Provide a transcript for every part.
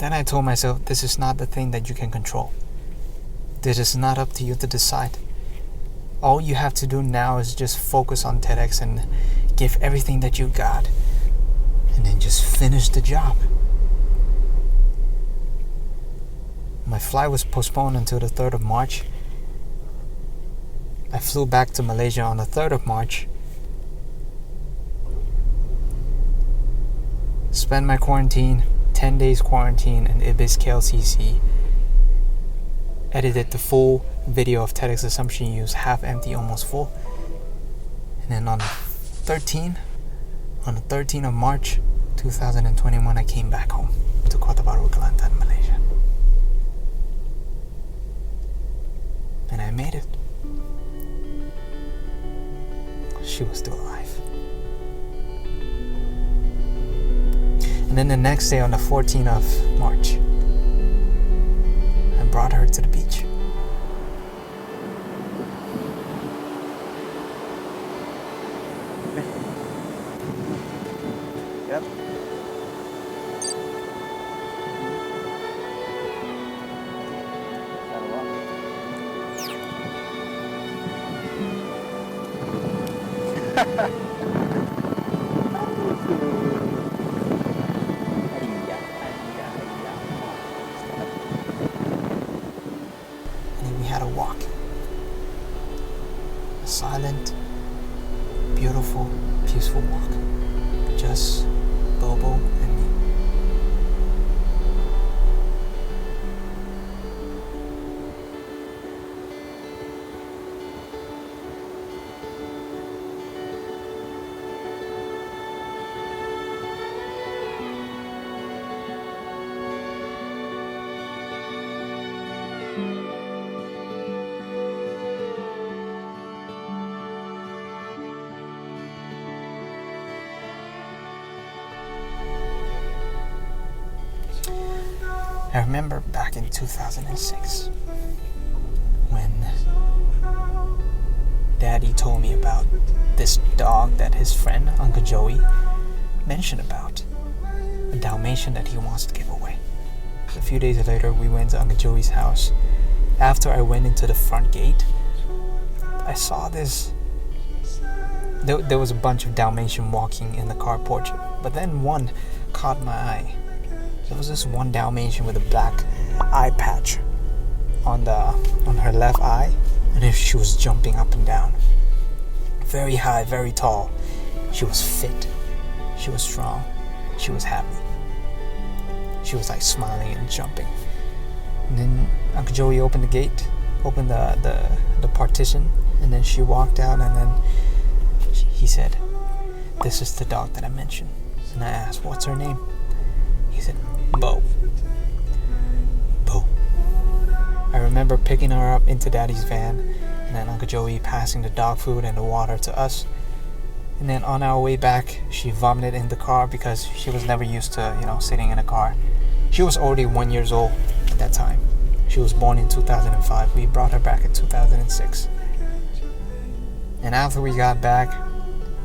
Then I told myself, this is not the thing that you can control. This is not up to you to decide. All you have to do now is just focus on TEDx and give everything that you got. And then just finish the job. My flight was postponed until the 3rd of March. I flew back to Malaysia on the 3rd of March. Spent my quarantine, 10 days quarantine in Ibis KLCC. Edited the full video of TEDx Assumption Use, half empty, almost full. And then on the 13th of March 2021, I came back home to Kota Baru, Kelantan, Malaysia. And I made it. She was still alive. And then the next day, on the 14th of March, I brought her to the beach. Yep. And then we had a walk. A silent, beautiful, peaceful walk. Just BoBo and me. I remember back in 2006 when Daddy told me about this dog that his friend, Uncle Joey, mentioned about. A Dalmatian that he wants to give away. A few days later, we went to Uncle Joey's house. After I went into the front gate, I saw this. There was a bunch of Dalmatian walking in the carport, but then one caught my eye. There was this one Dalmatian with a black eye patch on her left eye, and if she was jumping up and down. Very high, very tall. She was fit. She was strong. She was happy. She was like smiling and jumping. And then Uncle Joey opened the gate, opened the partition, and then she walked out, and then he said, "This is the dog that I mentioned." And I asked, "What's her name?" He said, "Bo." Bo. I remember picking her up into Daddy's van, and then Uncle Joey passing the dog food and the water to us. And then on our way back, she vomited in the car because she was never used to, sitting in a car. She was already 1 year old at that time. She was born in 2005. We brought her back in 2006. And after we got back,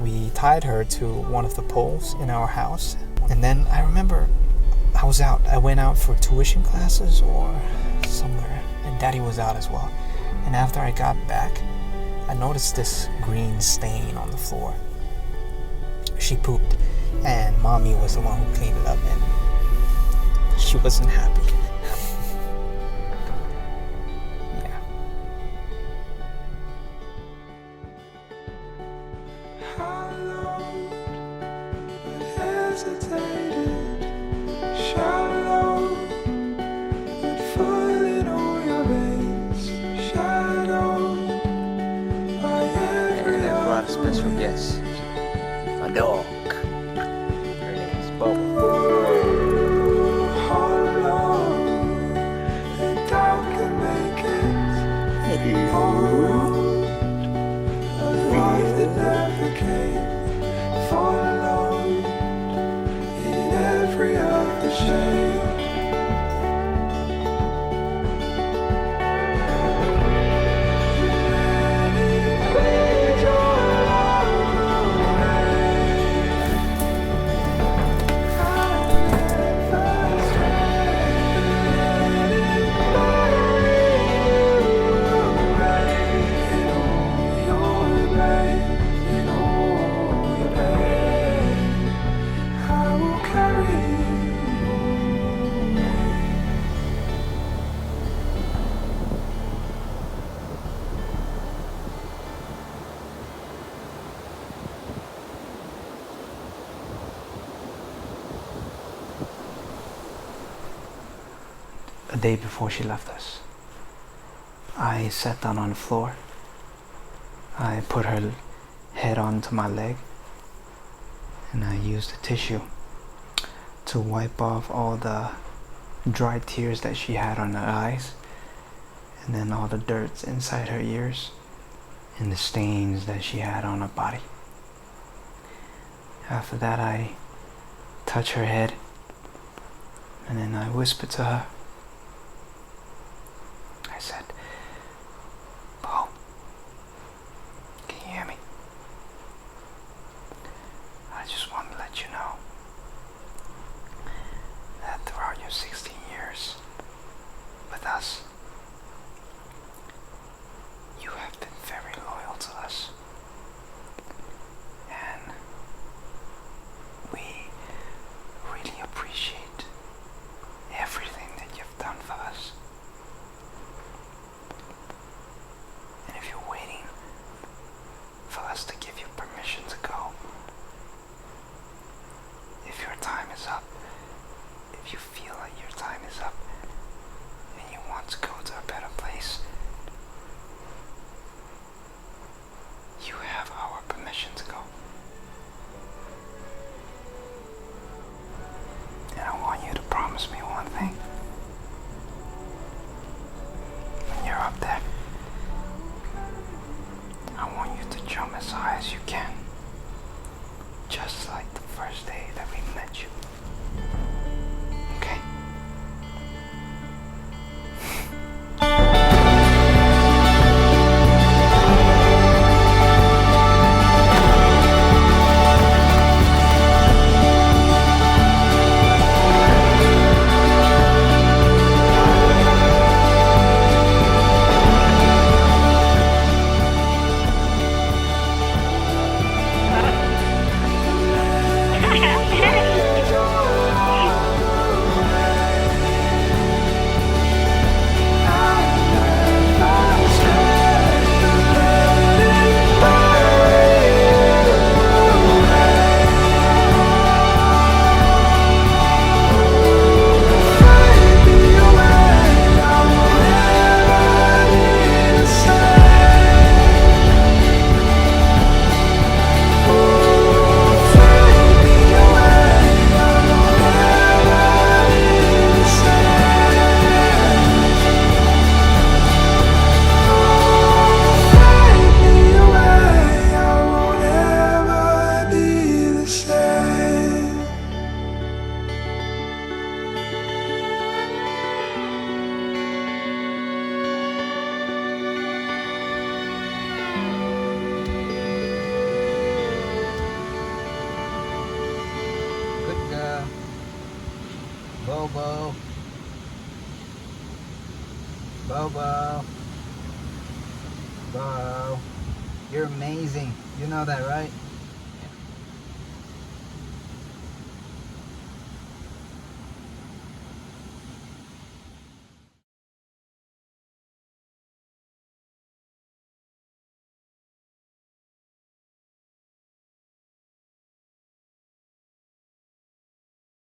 we tied her to one of the poles in our house. And then I remember I was out. I went out for tuition classes or somewhere, and Daddy was out as well. And after I got back, I noticed this green stain on the floor. She pooped, and Mommy was the one who cleaned it up, and she wasn't happy. Yeah. Special guest, a dog. Her name is BoBo. day before she left us, I sat down on the floor. I put her head onto my leg, and I used a tissue to wipe off all the dry tears that she had on her eyes, and then all the dirt inside her ears, and the stains that she had on her body. After that, I touched her head, and then I whispered to her. I said, "Bo, can you hear me? I just want to let you know that throughout your 16 years with us, you have been very loyal to us. And we really appreciate everything that you've done for us. And if you're waiting for us to give you permission to go, if your time is up, if you feel like your time is up and you want to go to a better place, you have our permission to go. And I want you to promise me one thing. When you're up there, I want you to jump as high as you can. Just like the first day that we met you. Okay? Good girl. Bobo. Bobo. Bo. You're amazing. You know that, right?